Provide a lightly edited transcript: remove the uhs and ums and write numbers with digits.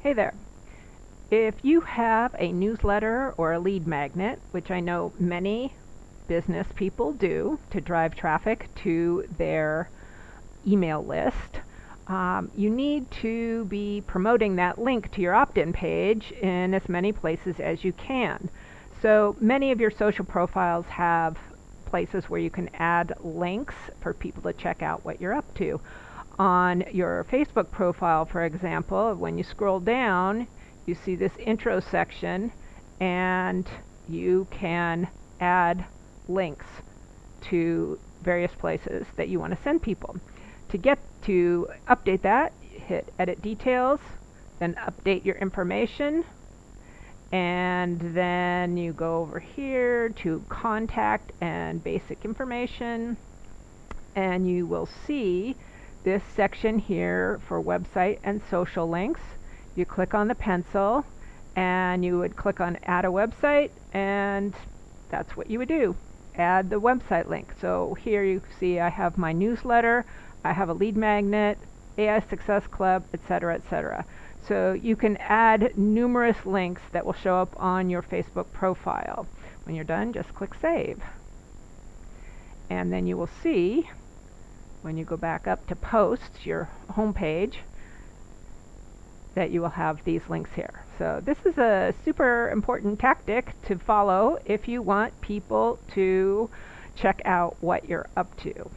Hey there. If you have a newsletter or a lead magnet, which I know many business people do to drive traffic to their email list, you need to be promoting that link to your opt-in page in as many places as you can. So many of your social profiles have places where you can add links for people to check out what you're up to. On your Facebook profile, for example, when you scroll down, you see this intro section, and you can add links to various places that you want to send people. To update that, hit Edit Details, then Update Your Information, and then you go over here to Contact and Basic Information, and you will see this section here for website and social links. You click on the pencil and you would click on add a website, and that's what you would do. Add the website link. So here you see I have my newsletter, I have a lead magnet, AI Success Club, etc., etc. So you can add numerous links that will show up on your Facebook profile. When you're done, just click Save. And then you will see when you go back up to Posts, your home page, that you will have these links here. So this is a super important tactic to follow if you want people to check out what you're up to.